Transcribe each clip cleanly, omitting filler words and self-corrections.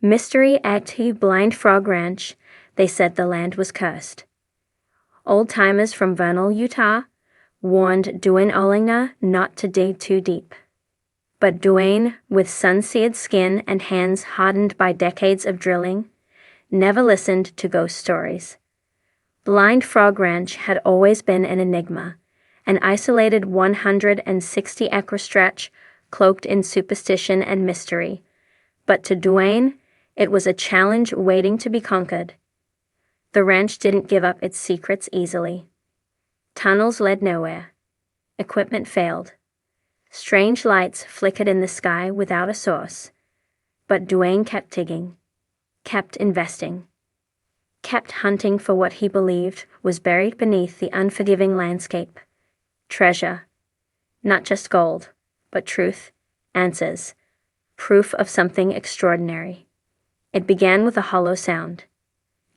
Mystery at Blind Frog Ranch, they said the land was cursed. Old-timers from Vernal, Utah, warned Duane Ollinger not to dig too deep. But Duane, with sun-seared skin and hands hardened by decades of drilling, never listened to ghost stories. Blind Frog Ranch had always been an enigma, an isolated 160-acre stretch cloaked in superstition and mystery. But to Duane, it was a challenge waiting to be conquered. The ranch didn't give up its secrets easily. Tunnels led nowhere. Equipment failed. Strange lights flickered in the sky without a source. But Duane kept digging, kept investing, kept hunting for what he believed was buried beneath the unforgiving landscape. Treasure. Not just gold, but truth, answers, proof of something extraordinary. It began with a hollow sound.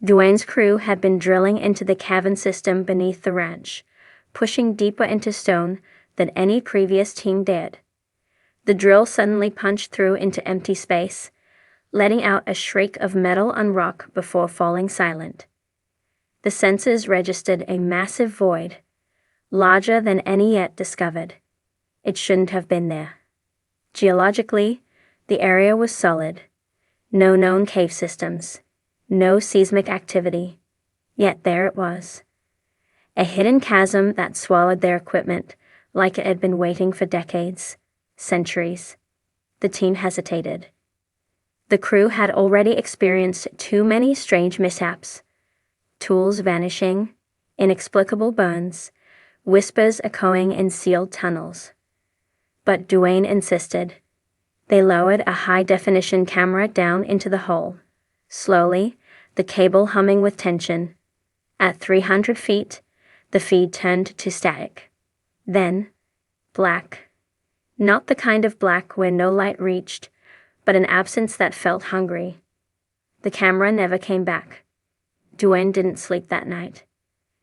Duane's crew had been drilling into the cavern system beneath the ranch, pushing deeper into stone than any previous team dared. The drill suddenly punched through into empty space, letting out a shriek of metal on rock before falling silent. The sensors registered a massive void, larger than any yet discovered. It shouldn't have been there. Geologically, the area was solid. No known cave systems. No seismic activity. Yet there it was. A hidden chasm that swallowed their equipment like it had been waiting for decades, centuries. The team hesitated. The crew had already experienced too many strange mishaps. Tools vanishing, inexplicable burns, whispers echoing in sealed tunnels. But Duane insisted. They lowered a high-definition camera down into the hole. Slowly, the cable humming with tension. At 300 feet, the feed turned to static. Then, black. Not the kind of black where no light reached, but an absence that felt hungry. The camera never came back. Duane didn't sleep that night.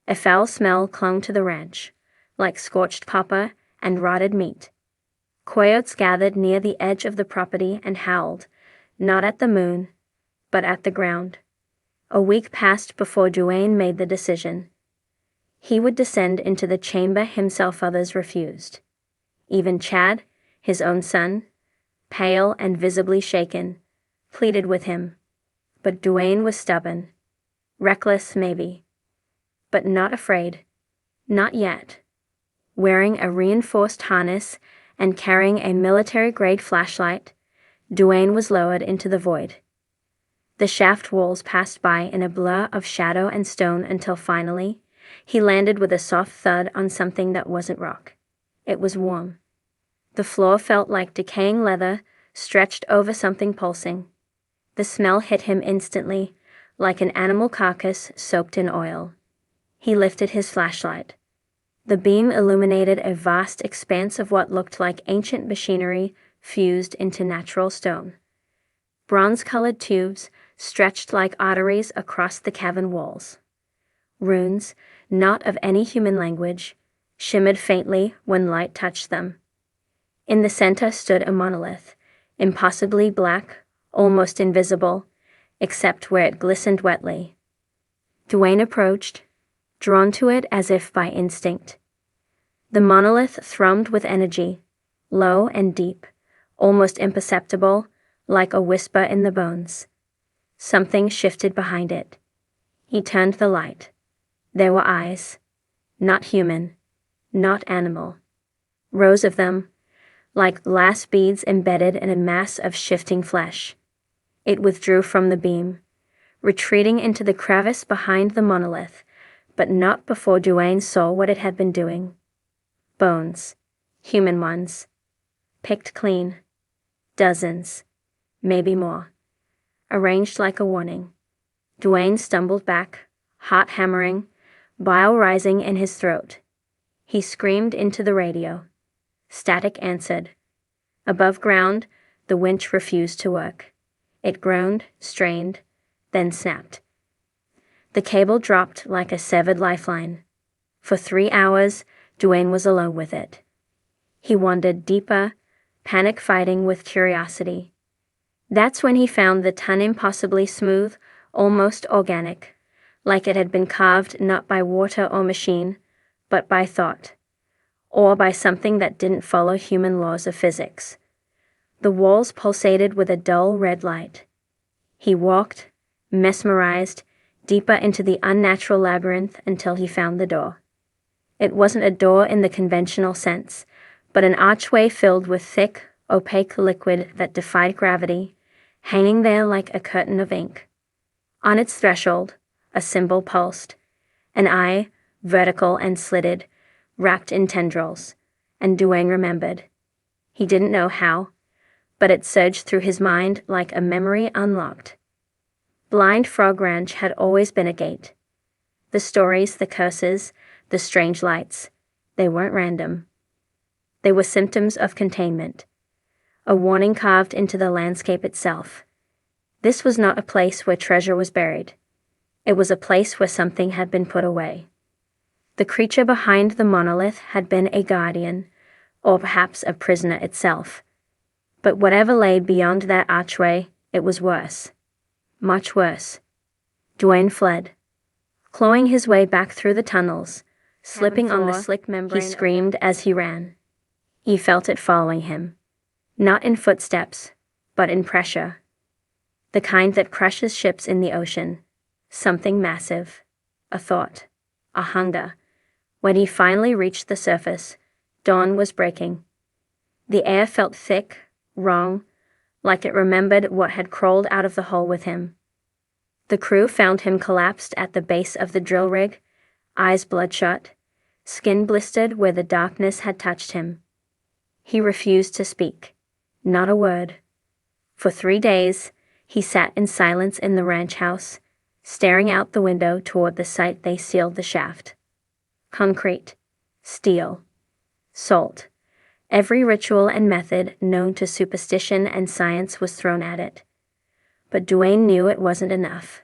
A foul smell clung to the ranch, like scorched copper and rotted meat. Coyotes gathered near the edge of the property and howled, not at the moon, but at the ground. A week passed before Duane made the decision. He would descend into the chamber himself. Others refused. Even Chad, his own son, pale and visibly shaken, pleaded with him. But Duane was stubborn. Reckless, maybe. But not afraid. Not yet. Wearing a reinforced harness and carrying a military-grade flashlight, Duane was lowered into the void. The shaft walls passed by in a blur of shadow and stone until finally, he landed with a soft thud on something that wasn't rock. It was warm. The floor felt like decaying leather stretched over something pulsing. The smell hit him instantly, like an animal carcass soaked in oil. He lifted his flashlight. The beam illuminated a vast expanse of what looked like ancient machinery fused into natural stone. Bronze-colored tubes stretched like arteries across the cavern walls. Runes, not of any human language, shimmered faintly when light touched them. In the center stood a monolith, impossibly black, almost invisible, except where it glistened wetly. Duane approached, drawn to it as if by instinct. The monolith thrummed with energy, low and deep, almost imperceptible, like a whisper in the bones. Something shifted behind it. He turned the light. There were eyes. Not human. Not animal. Rows of them, like glass beads embedded in a mass of shifting flesh. It withdrew from the beam, retreating into the crevice behind the monolith, but not before Duane saw what it had been doing. Bones. Human ones. Picked clean. Dozens. Maybe more. Arranged like a warning. Duane stumbled back, heart hammering, bile rising in his throat. He screamed into the radio. Static answered. Above ground, the winch refused to work. It groaned, strained, then snapped. The cable dropped like a severed lifeline. For 3 hours, Duane was alone with it. He wandered deeper, panic fighting with curiosity. That's when he found the ton impossibly smooth, almost organic, like it had been carved not by water or machine, but by thought, or by something that didn't follow human laws of physics. The walls pulsated with a dull red light. He walked, mesmerized, deeper into the unnatural labyrinth until he found the door. It wasn't a door in the conventional sense, but an archway filled with thick, opaque liquid that defied gravity, hanging there like a curtain of ink. On its threshold, a symbol pulsed, an eye, vertical and slitted, wrapped in tendrils, and Duane remembered. He didn't know how, but it surged through his mind like a memory unlocked. Blind Frog Ranch had always been a gate. The stories, the curses, the strange lights, they weren't random. They were symptoms of containment, a warning carved into the landscape itself. This was not a place where treasure was buried. It was a place where something had been put away. The creature behind the monolith had been a guardian, or perhaps a prisoner itself. But whatever lay beyond that archway, it was worse. Much worse. Duane fled, clawing his way back through the tunnels, slipping on the slick membrane. He screamed as he ran. He felt it following him, not in footsteps, but in pressure. The kind that crushes ships in the ocean. Something massive. A thought. A hunger. When he finally reached the surface, dawn was breaking. The air felt thick, wrong, like it remembered what had crawled out of the hole with him. The crew found him collapsed at the base of the drill rig, eyes bloodshot, skin blistered where the darkness had touched him. He refused to speak. Not a word. For 3 days, he sat in silence in the ranch house, staring out the window toward the site they sealed the shaft. Concrete, steel, salt. Every ritual and method known to superstition and science was thrown at it. But Duane knew it wasn't enough.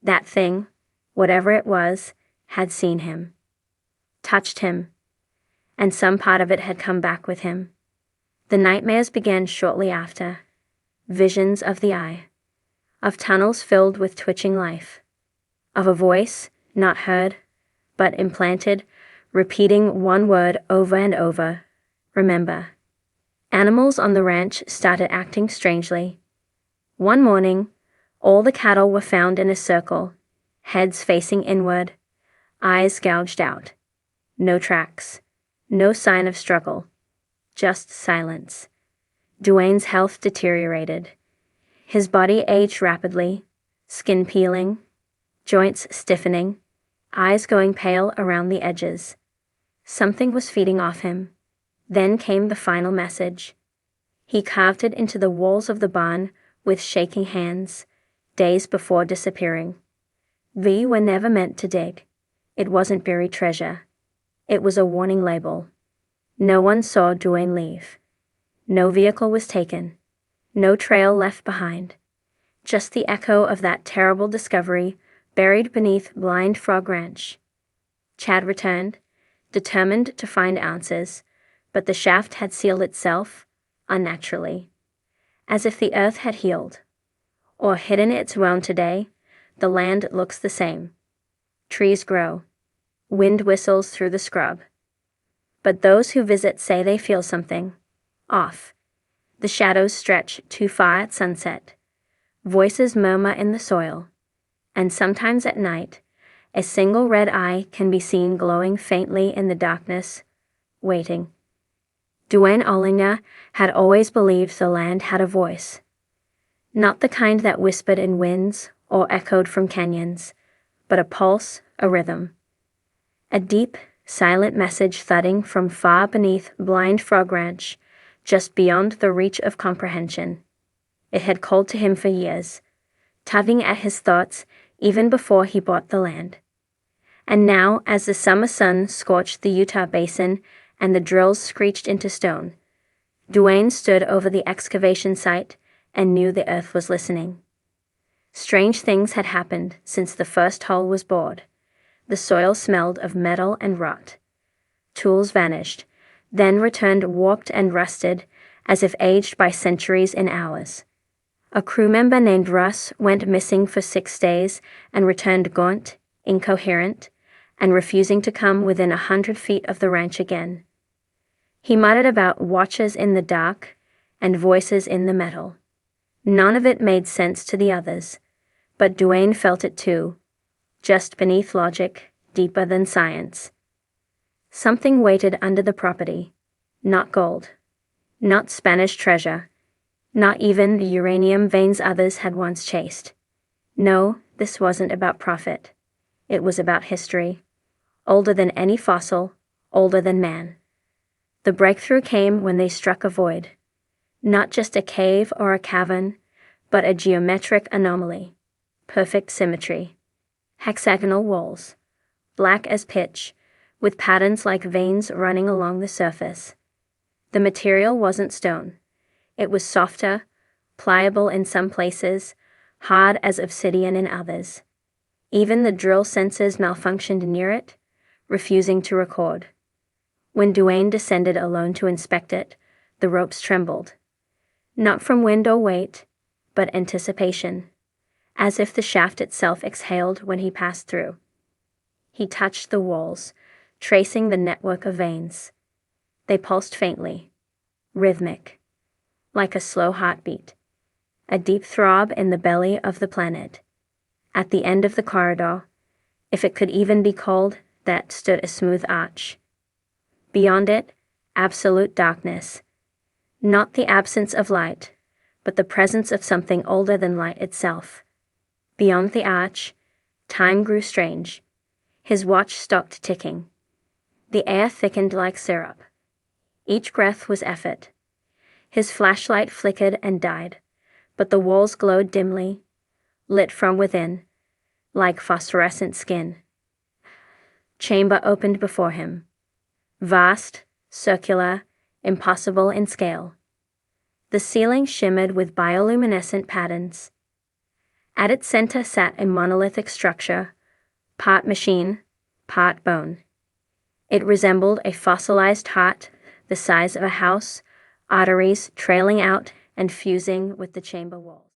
That thing, whatever it was, had seen him, touched him, and some part of it had come back with him. The nightmares began shortly after. Visions of the eye, of tunnels filled with twitching life, of a voice, not heard, but implanted, repeating one word over and over: remember. Animals on the ranch started acting strangely. One morning, all the cattle were found in a circle, heads facing inward, eyes gouged out. No tracks, no sign of struggle, just silence. Duane's health deteriorated. His body aged rapidly, skin peeling, joints stiffening, eyes going pale around the edges. Something was feeding off him. Then came the final message. He carved it into the walls of the barn with shaking hands, days before disappearing. We were never meant to dig. It wasn't buried treasure. It was a warning label. No one saw Duane leave. No vehicle was taken. No trail left behind. Just the echo of that terrible discovery buried beneath Blind Frog Ranch. Chad returned, determined to find answers, but the shaft had sealed itself, unnaturally. As if the earth had healed. Or hidden its wound today, the land looks the same. Trees grow. Wind whistles through the scrub. But those who visit say they feel something. Off. The shadows stretch too far at sunset. Voices murmur in the soil. And sometimes at night, a single red eye can be seen glowing faintly in the darkness, waiting. Duane Ollinger had always believed the land had a voice. Not the kind that whispered in winds or echoed from canyons, but a pulse, a rhythm. A deep, silent message thudding from far beneath Blind Frog Ranch, just beyond the reach of comprehension. It had called to him for years, tugging at his thoughts even before he bought the land. And now, as the summer sun scorched the Utah basin and the drills screeched into stone, Duane stood over the excavation site and knew the earth was listening. Strange things had happened since the first hole was bored. The soil smelled of metal and rot. Tools vanished, then returned warped and rusted, as if aged by centuries in hours. A crew member named Russ went missing for 6 days and returned gaunt, incoherent, and refusing to come within 100 feet of the ranch again. He muttered about watchers in the dark and voices in the metal. None of it made sense to the others, but Duane felt it too, just beneath logic, deeper than science. Something waited under the property, not gold, not Spanish treasure, not even the uranium veins others had once chased. No, this wasn't about profit. It was about history, older than any fossil, older than man. The breakthrough came when they struck a void. Not just a cave or a cavern, but a geometric anomaly. Perfect symmetry. Hexagonal walls, black as pitch, with patterns like veins running along the surface. The material wasn't stone. It was softer, pliable in some places, hard as obsidian in others. Even the drill sensors malfunctioned near it, refusing to record. When Duane descended alone to inspect it, the ropes trembled. Not from wind or weight, but anticipation, as if the shaft itself exhaled when he passed through. He touched the walls, tracing the network of veins. They pulsed faintly, rhythmic, like a slow heartbeat, a deep throb in the belly of the planet. At the end of the corridor, if it could even be called that, stood a smooth arch. Beyond it, absolute darkness. Not the absence of light, but the presence of something older than light itself. Beyond the arch, time grew strange. His watch stopped ticking. The air thickened like syrup. Each breath was effort. His flashlight flickered and died, but the walls glowed dimly, lit from within, like phosphorescent skin. Chamber opened before him. Vast, circular, impossible in scale. The ceiling shimmered with bioluminescent patterns. At its center sat a monolithic structure, part machine, part bone. It resembled a fossilized heart the size of a house, arteries trailing out and fusing with the chamber walls.